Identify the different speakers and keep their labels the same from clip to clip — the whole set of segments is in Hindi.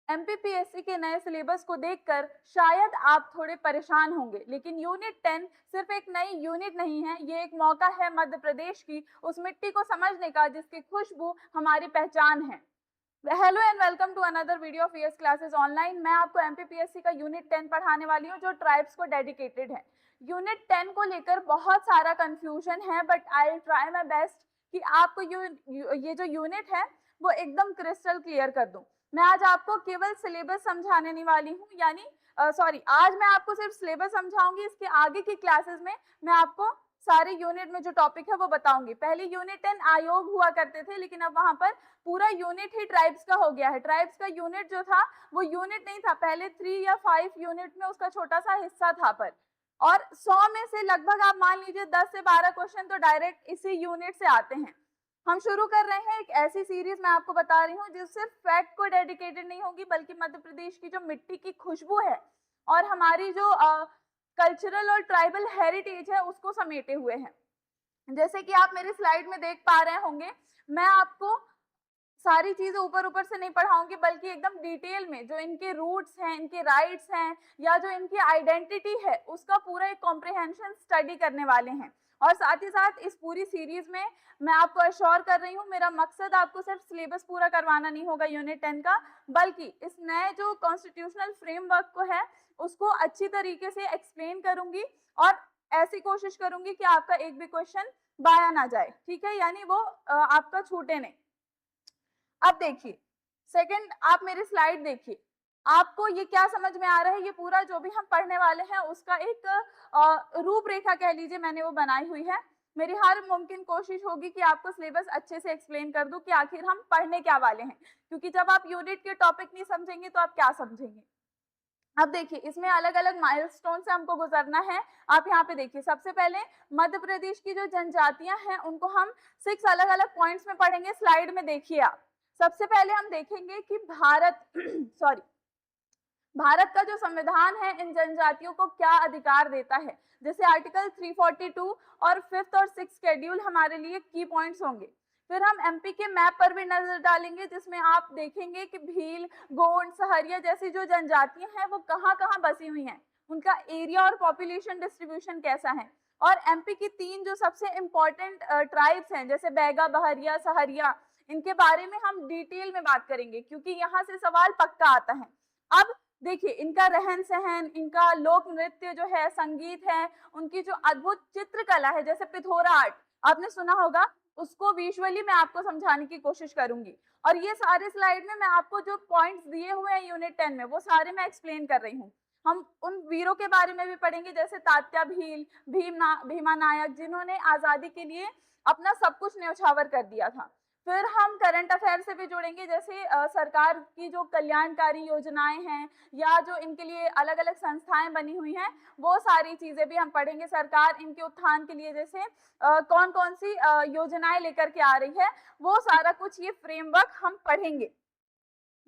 Speaker 1: एमपीपीएससी के नए सिलेबस को देखकर शायद आप थोड़े परेशान होंगे, लेकिन यूनिट 10 सिर्फ एक नई यूनिट नहीं है, ये एक मौका है मध्य प्रदेश की उस मिट्टी को समझने का जिसकी खुशबू हमारी पहचान है। Hello and welcome to another video of ES classes online. मैं आपको एमपीपीएससी का यूनिट 10 पढ़ाने वाली हूँ जो ट्राइब्स को डेडिकेटेड है। यूनिट 10 को लेकर बहुत सारा कंफ्यूजन है, but I will try my best कि आपको ये जो यूनिट है वो एकदम क्रिस्टल क्लियर कर दूं। मैं आज आपको केवल सिलेबस समझाने वाली हूँ, यानी आज मैं आपको सिर्फ सिलेबस समझाऊंगी। इसके आगे की क्लासेस में मैं आपको सारे यूनिट में जो टॉपिक है वो बताऊंगी। पहले यूनिट 10 आयोग हुआ करते थे, लेकिन अब वहां पर पूरा यूनिट ही ट्राइब्स का हो गया है। ट्राइब्स का यूनिट जो था वो यूनिट नहीं था, पहले 3 या 5 यूनिट में उसका छोटा सा हिस्सा था पर, और 100 में से लगभग आप मान लीजिए 10 से 12 क्वेश्चन तो डायरेक्ट इसी यूनिट से आते हैं। हम शुरू कर रहे हैं एक ऐसी सीरीज, मैं आपको बता रही हूँ, जो सिर्फ फैक्ट को डेडिकेटेड नहीं होगी, बल्कि मध्य प्रदेश की जो मिट्टी की खुशबू है और हमारी जो कल्चरल और ट्राइबल हेरिटेज है उसको समेटे हुए हैं। जैसे कि आप मेरी स्लाइड में देख पा रहे होंगे, मैं आपको सारी चीजें ऊपर ऊपर से नहीं पढ़ाऊंगी, बल्कि एकदम डिटेल में जो इनके रूट्स हैं, इनके राइट्स हैं, या जो इनकी आइडेंटिटी है उसका पूरा एक कॉम्प्रिहेंशन स्टडी करने वाले हैं। और साथ ही साथ इस पूरी सीरीज में मैं आपको अश्योर कर रही हूँ, मेरा मकसद आपको सिर्फ सिलेबस पूरा करवाना नहीं होगा यूनिट 10 का, बल्कि इस नए जो कॉन्स्टिट्यूशनल फ्रेमवर्क को है उसको अच्छी तरीके से एक्सप्लेन करूंगी और ऐसी कोशिश करूंगी कि आपका एक भी क्वेश्चन बाया ना जाए, ठीक है, यानी वो आपका छूटे नहीं। अब देखिए सेकंड, आप मेरी स्लाइड देखिए, आपको ये क्या समझ में आ रहा है? ये पूरा जो भी हम पढ़ने वाले हैं उसका एक रूपरेखा कह लीजिए मैंने वो बनाई हुई है। मेरी हर मुमकिन कोशिश होगी कि आपको सिलेबस अच्छे से एक्सप्लेन कर दूं कि आखिर हम पढ़ने क्या वाले हैं, क्योंकि जब आप यूनिट के टॉपिक नहीं समझेंगे तो आप क्या समझेंगे। अब देखिए इसमें अलग अलग माइलस्टोन से हमको गुजरना है। आप यहाँ पे देखिए, सबसे पहले मध्य प्रदेश की जो जनजातियां हैं उनको हम 6 अलग अलग पॉइंट्स में पढ़ेंगे। स्लाइड में देखिए आप, सबसे पहले हम देखेंगे कि भारत का जो संविधान है इन जनजातियों को क्या अधिकार देता है। जैसे आर्टिकल 342 और 5th और 6th शेड्यूल हमारे लिए की पॉइंट्स होंगे। फिर हम एमपी के मैप पर भी नजर डालेंगे, जिसमें आप देखेंगे कि भील, गोंड, सहरिया जैसी जो जनजातियां हैं वो कहाँ कहाँ बसी हुई हैं, उनका एरिया और पॉपुलेशन डिस्ट्रीब्यूशन कैसा है। और एमपी की 3 जो सबसे इंपॉर्टेंट ट्राइब्स हैं, जैसे बैगा, बहरिया, सहरिया, इनके बारे में हम डिटेल में बात करेंगे, क्योंकि यहाँ से सवाल पक्का आता है। अब देखिए इनका रहन सहन, इनका लोक नृत्य जो है, संगीत है, उनकी जो अद्भुत चित्रकला है, जैसे पिथोरा आर्ट आपने सुना होगा, उसको विजुअली मैं आपको समझाने की कोशिश करूंगी। और ये सारे स्लाइड में मैं आपको जो पॉइंट्स दिए हुए हैं यूनिट 10 में वो सारे मैं एक्सप्लेन कर रही हूँ। हम उन वीरों के बारे में भी पढ़ेंगे, जैसे तात्या भील, भीमा नायक, जिन्होंने आजादी के लिए अपना सब कुछ न्यौछावर कर दिया था। फिर हम करंट अफेयर से भी जुड़ेंगे, जैसे सरकार की जो कल्याणकारी योजनाएं हैं या जो इनके लिए अलग अलग संस्थाएं बनी हुई हैं, वो सारी चीजें भी हम पढ़ेंगे। सरकार इनके उत्थान के लिए जैसे कौन कौन सी योजनाएं लेकर के आ रही है, वो सारा कुछ ये फ्रेमवर्क हम पढ़ेंगे।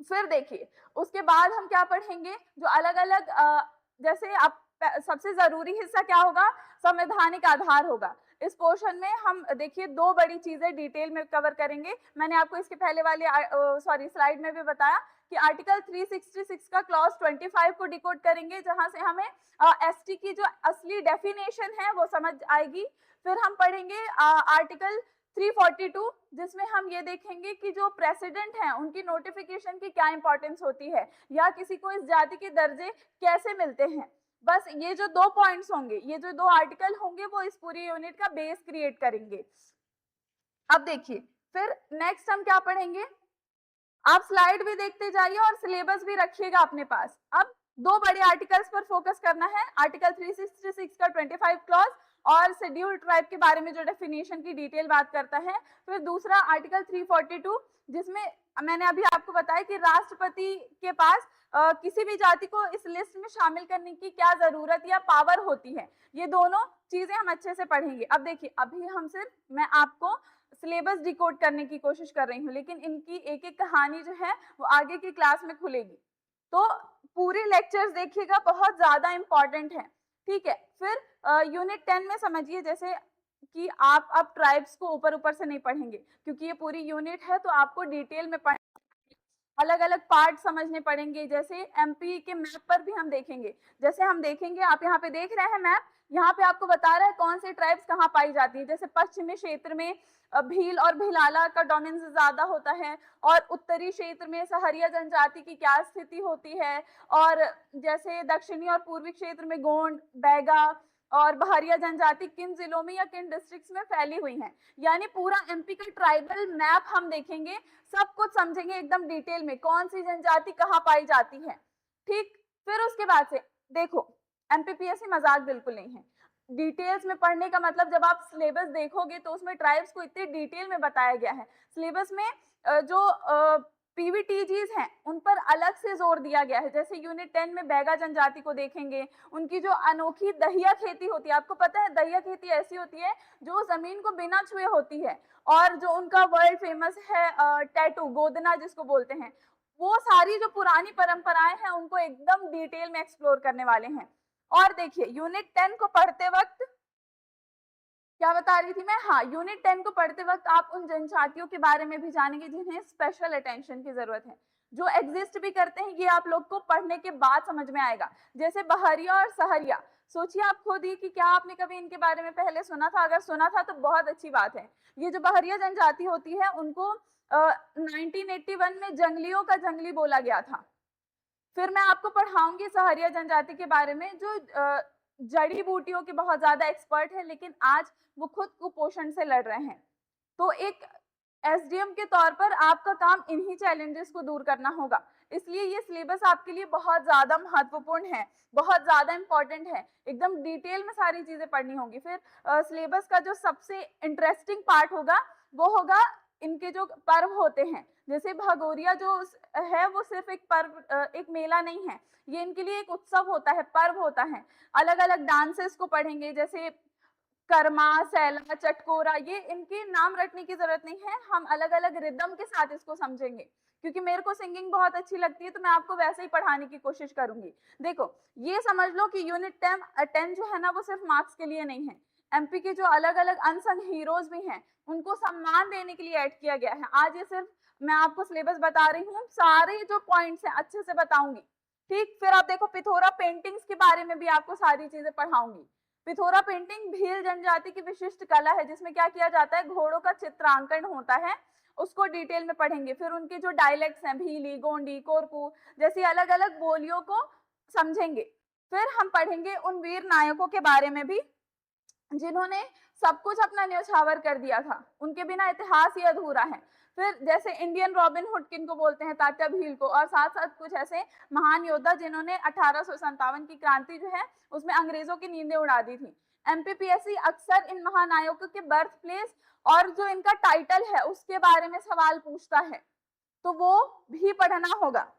Speaker 1: फिर देखिए उसके बाद हम क्या पढ़ेंगे, जो अलग अलग जैसे आप सबसे जरूरी हिस्सा क्या होगा, संवैधानिक आधार होगा। इस पोर्शन में हम देखिए 2 बड़ी चीजें डिटेल में कवर करेंगे। मैंने आपको इसके पहले वाले स्लाइड में भी बताया कि आर्टिकल 366 का क्लॉज 25 को डिकोड करेंगे, जहां से हमें एसटी की जो असली डेफिनेशन है वो समझ आएगी। फिर हम पढ़ेंगे आर्टिकल 342, जिसमें हम ये देखेंगे कि जो प्रेसिडेंट हैं उनकी नोटिफिकेशन की क्या इंपॉर्टेंस होती है, या किसी को इस जाति के दर्जे कैसे मिलते हैं। बस ये जो 2 पॉइंट्स होंगे, ये जो 2 आर्टिकल होंगे, वो इस पूरी यूनिट का बेस क्रिएट करेंगे। अब देखिए फिर नेक्स्ट हम क्या पढ़ेंगे, आप स्लाइड भी देखते जाइए और सिलेबस भी रखिएगा अपने पास। अब 2 बड़े आर्टिकल्स पर फोकस करना है, आर्टिकल 366 का 25 क्लॉज और शेड्यूल ट्राइब के बारे में जो डेफिनेशन की डिटेल बात करता है। फिर दूसरा आर्टिकल 342, जिसमें मैंने अभी आपको बताया कि राष्ट्रपति के पास किसी भी जाति को इस लिस्ट में शामिल करने की क्या जरूरत या पावर होती है। ये दोनों चीजें हम अच्छे से पढ़ेंगे। अब देखिए अभी हम सिर्फ मैं आपको सिलेबस डिकोड करने की कोशिश कर रही हूँ, लेकिन इनकी एक एक कहानी जो है वो आगे की क्लास में खुलेगी, तो पूरे लेक्चर्स देखिएगा, बहुत ज्यादा इंपॉर्टेंट है, ठीक है। फिर यूनिट 10 में समझिए जैसे कि आप अब ट्राइब्स को ऊपर ऊपर से नहीं पढ़ेंगे, क्योंकि ये पूरी यूनिट है तो आपको डिटेल में पढ़ अलग अलग पार्ट समझने पड़ेंगे। जैसे एमपी के मैप पर भी हम देखेंगे, जैसे हम देखेंगे, आप यहाँ पे देख रहे हैं मैप, यहाँ पे आपको बता रहा है कौन से ट्राइब्स कहाँ पाई जाती है। जैसे पश्चिमी क्षेत्र में भील और भिलाला का डोमिनेंस ज्यादा होता है, और उत्तरी क्षेत्र में सहरिया जनजाति की क्या स्थिति होती है, और जैसे दक्षिणी और पूर्वी क्षेत्र में गोंड, बैगा और बहरिया जनजाति किन जिलों में या किन डिस्ट्रिक्ट्स में फैली हुई हैं। यानी पूरा एमपी का ट्राइबल मैप हम देखेंगे, सब कुछ समझेंगे एकदम डिटेल में, कौन सी जनजाति कहाँ पाई जाती है। ठीक, फिर उसके बाद से देखो, एमपीपीएससी मजाक बिल्कुल नहीं है। डिटेल्स में पढ़ने का मतलब, जब आप सिलेबस देखोगे तो उसमें ट्राइब्स को इतने डिटेल में बताया गया है। सिलेबस में जो पीवीटीजीज हैं उन पर अलग से जोर दिया गया है। जैसे यूनिट 10 में बैगा जनजाति को देखेंगे, उनकी जो अनोखी दहिया खेती होती है, आपको पता है दहिया खेती ऐसी होती है जो जमीन को बिना छुए होती है, और जो उनका वर्ल्ड फेमस है टैटू, गोदना जिसको बोलते हैं, वो सारी जो पुरानी परंपराएं हैं उनको एकदम डिटेल में एक्सप्लोर करने वाले हैं। और देखिए यूनिट 10 को पढ़ते वक्त क्या बता रही थी मैं, हाँ, यूनिट 10 को पढ़ते वक्त आप उन जनजातियों के बारे में भी जानेंगे जिन्हें स्पेशल अटेंशन की जरूरत है, जो एग्जिस्ट भी करते हैं। ये आप लोग को पढ़ने के बाद समझ में आएगा। जैसे बहरिया और सहरिया, सोचिए आप खुद ही कि क्या आपने कभी इनके बारे में पहले सुना था? अगर सुना था तो बहुत अच्छी बात है। ये जो बहरिया जनजाति होती है उनको 1981 में जंगलियों का जंगली बोला गया था। फिर मैं आपको पढ़ाऊंगी सहरिया जनजाति के बारे में, जो जड़ी बूटियों के बहुत ज्यादा एक्सपर्ट है, लेकिन आज वो खुद कुपोषण से लड़ रहे हैं। तो एक एसडीएम के तौर पर आपका काम इन्हीं चैलेंजेस को दूर करना होगा। इसलिए ये सिलेबस आपके लिए बहुत ज्यादा महत्वपूर्ण है, बहुत ज्यादा इंपॉर्टेंट है, एकदम डिटेल में सारी चीजें पढ़नी होंगी। फिर सिलेबस का जो सबसे इंटरेस्टिंग पार्ट होगा वो होगा इनके जो पर्व होते हैं। जैसे भगोरिया जो है वो सिर्फ एक पर्व, एक मेला नहीं है, ये इनके लिए एक उत्सव होता है, पर्व होता है। अलग अलग डांसेस को पढ़ेंगे, जैसे कर्मा, सैला, चटकोरा, ये इनके नाम रटने की जरूरत नहीं है, हम अलग अलग रिदम के साथ इसको समझेंगे। क्योंकि मेरे को सिंगिंग बहुत अच्छी लगती है तो मैं आपको वैसे ही पढ़ाने की कोशिश करूंगी। देखो ये समझ लो कि यूनिट 10 जो है ना वो सिर्फ मार्क्स के लिए नहीं है। एमपी के जो अलग अलग अनसंग हीरोज भी हैं उनको सम्मान देने के लिए ऐड किया गया है। आज ये सिर्फ मैं आपको सिलेबस बता रही हूँ, सारे जो पॉइंट्स हैं अच्छे से बताऊंगी। ठीक, फिर आप देखो पिथोरा पेंटिंग्स के बारे में भी आपको सारी चीजें पढ़ाऊंगी। पिथोरा पेंटिंग भील जनजाति की विशिष्ट कला है, जिसमें क्या किया जाता है, घोड़ों का चित्रांकन होता है, उसको डिटेल में पढ़ेंगे। फिर उनके जो डायलेक्ट्स हैं, भीली, गोंडी, कोरकू जैसी अलग अलग बोलियों को समझेंगे। फिर हम पढ़ेंगे उन वीर नायकों के बारे में भी जिन्होंने सब कुछ अपना न्यौछावर कर दिया था, उनके बिना इतिहास ही अधूरा है। फिर जैसे इंडियन रॉबिन हुड किनको बोलते हैं, तात्या भील को, और साथ साथ कुछ ऐसे महान योद्धा जिन्होंने 1857 की क्रांति जो है उसमें अंग्रेजों की नींदें उड़ा दी थी। एमपीपीएससी अक्सर इन महानायकों के बर्थ प्लेस और जो इनका टाइटल है उसके बारे में सवाल पूछता है, तो वो भी पढ़ना होगा।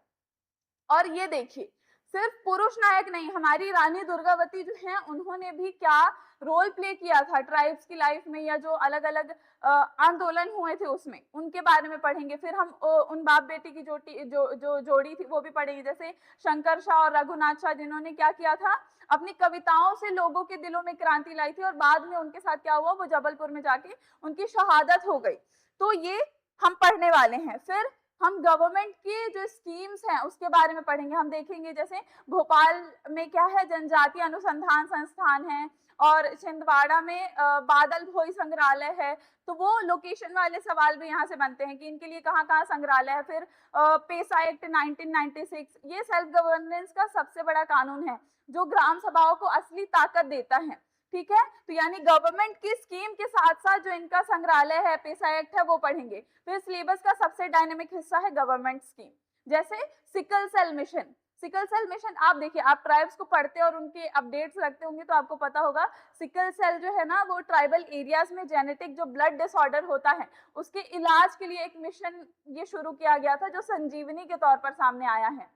Speaker 1: और ये देखिए सिर्फ पुरुष नायक नहीं, हमारी रानी दुर्गावती जो है उन्होंने भी क्या रोल प्ले किया था ट्राइब्स की लाइफ में, या जो अलग अलग आंदोलन हुए थे उसमें, उनके बारे में पढ़ेंगे। फिर हम उन बाप बेटी की जो जोड़ी थी वो भी पढ़ेंगे, जैसे शंकर शाह और रघुनाथ शाह, जिन्होंने क्या किया था, अपनी कविताओं से लोगों के दिलों में क्रांति लाई थी, और बाद में उनके साथ क्या हुआ, वो जबलपुर में जाके उनकी शहादत हो गई। तो ये हम पढ़ने वाले हैं। फिर हम गवर्नमेंट की जो स्कीम्स हैं उसके बारे में पढ़ेंगे। हम देखेंगे जैसे भोपाल में क्या है, जनजातीय अनुसंधान संस्थान है, और छिंदवाड़ा में बादल भोई संग्रहालय है। तो वो लोकेशन वाले सवाल भी यहाँ से बनते हैं कि इनके लिए कहाँ कहाँ संग्रहालय है। फिर पेसा एक्ट 1996, ये सेल्फ गवर्नेंस का सबसे बड़ा कानून है जो ग्राम सभाओं को असली ताकत देता है। ठीक है, तो यानी गवर्नमेंट की स्कीम के साथ साथ जो इनका संग्रहालय है, पेसा एक्ट है, वो पढ़ेंगे। फिर सिलेबस का सबसे डायनेमिक हिस्सा है गवर्नमेंट स्कीम, जैसे sickle cell mission. Sickle cell mission आप देखिए, आप ट्राइब्स को पढ़ते और उनके अपडेट्स रखते होंगे तो आपको पता होगा, सिकल सेल जो है ना वो ट्राइबल एरियाज में जेनेटिक जो ब्लड डिसऑर्डर होता है उसके इलाज के लिए एक मिशन ये शुरू किया गया था, जो संजीवनी के तौर पर सामने आया है।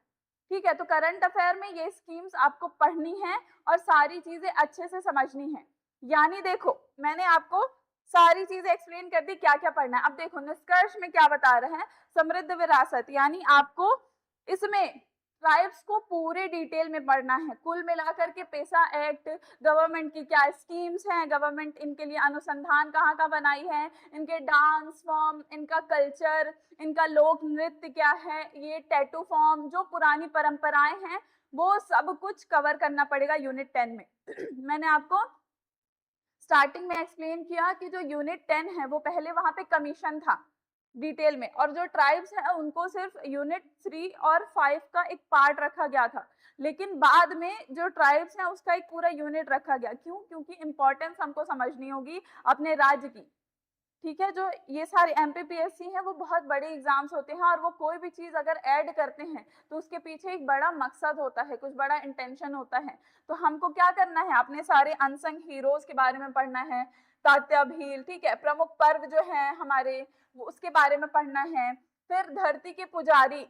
Speaker 1: ठीक है, तो करंट अफेयर में ये स्कीम्स आपको पढ़नी है और सारी चीजें अच्छे से समझनी है। यानी देखो मैंने आपको सारी चीजें एक्सप्लेन कर दी, क्या क्या पढ़ना है। अब देखो निष्कर्ष में क्या बता रहे हैं, समृद्ध विरासत, यानी आपको इसमें ट्राइब्स को पूरे डिटेल में पढ़ना है, कुल मिलाकर के पेसा एक्ट, गवर्नमेंट की क्या स्कीम्स हैं, गवर्नमेंट इनके लिए अनुसंधान कहाँ कहाँ बनाई है, इनके डांस फॉर्म, इनका कल्चर, इनका लोक नृत्य क्या है, ये टैटू फॉर्म, जो पुरानी परंपराएं हैं, वो सब कुछ कवर करना पड़ेगा यूनिट 10 में। मैंने आपको स्टार्टिंग में एक्सप्लेन किया कि जो यूनिट 10 है वो पहले वहां पे कमीशन था डिटेल में, और जो ट्राइब्स है उनको सिर्फ यूनिट 3 और 5 का एक पार्ट रखा गया था, लेकिन बाद में जो ट्राइब्स है उसका एक पूरा यूनिट रखा गया। क्यों? क्योंकि इंपॉर्टेंस हमको समझनी होगी अपने राज्य की, ठीक है। जो ये सारे एमपीपीएससी हैं वो बहुत बड़े एग्जाम्स होते हैं, और वो कोई भी चीज अगर ऐड करते हैं तो उसके पीछे एक बड़ा मकसद होता है, कुछ बड़ा इंटेंशन होता है। तो हमको क्या करना है, अपने सारे अनसंग हीरोज के बारे में पढ़ना है, तात्या भील, ठीक है, प्रमुख पर्व जो है हमारे वो उसके बारे में पढ़ना है। फिर धरती के पुजारी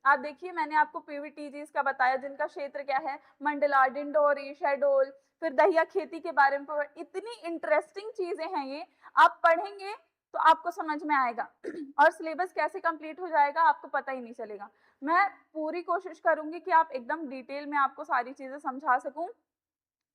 Speaker 1: आप देखिए मैंने आपको पीवीटीजीज का बताया, जिनका क्षेत्र क्या है, मंडला, डिंडोरी, शहडोल। फिर दहिया खेती के बारे में इतनी इंटरेस्टिंग चीजें हैं ये, आप पढ़ेंगे तो आपको समझ में आएगा और सिलेबस कैसे कंप्लीट हो जाएगा आपको पता ही नहीं चलेगा। मैं पूरी कोशिश करूंगी कि आप एकदम डिटेल में आपको सारी चीजें समझा सकूं।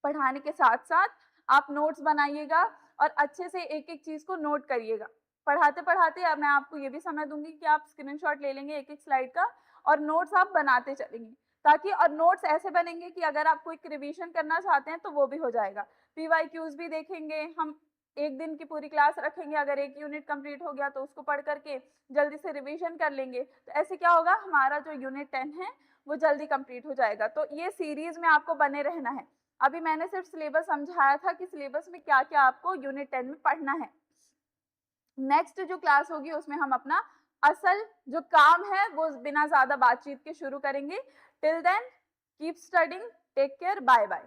Speaker 1: पढ़ाने के साथ साथ आप नोट्स बनाइएगा और अच्छे से एक एक चीज को नोट करिएगा। पढ़ाते पढ़ाते अब मैं आपको ये भी समझ दूंगी कि आप स्क्रीनशॉट ले लेंगे एक एक स्लाइड का, और नोट्स आप बनाते चलेंगे, ताकि और नोट्स ऐसे बनेंगे कि अगर आप कोई रिवीजन करना चाहते हैं तो वो भी हो जाएगा। पीवाईक्यूज भी देखेंगे हम, एक दिन की पूरी क्लास रखेंगे, अगर एक यूनिट कंप्लीट हो गया तो उसको पढ़ करके जल्दी से रिवीजन कर लेंगे, तो ऐसे क्या होगा, हमारा जो यूनिट 10 है वो जल्दी कंप्लीट हो जाएगा। तो ये सीरीज में आपको बने रहना है। अभी मैंने सिर्फ सिलेबस समझाया था कि सिलेबस में क्या क्या आपको यूनिट 10 में पढ़ना है। नेक्स्ट जो क्लास होगी उसमें हम अपना असल जो काम है वो बिना ज्यादा बातचीत के शुरू करेंगे। Till then keep studying, take care, bye bye.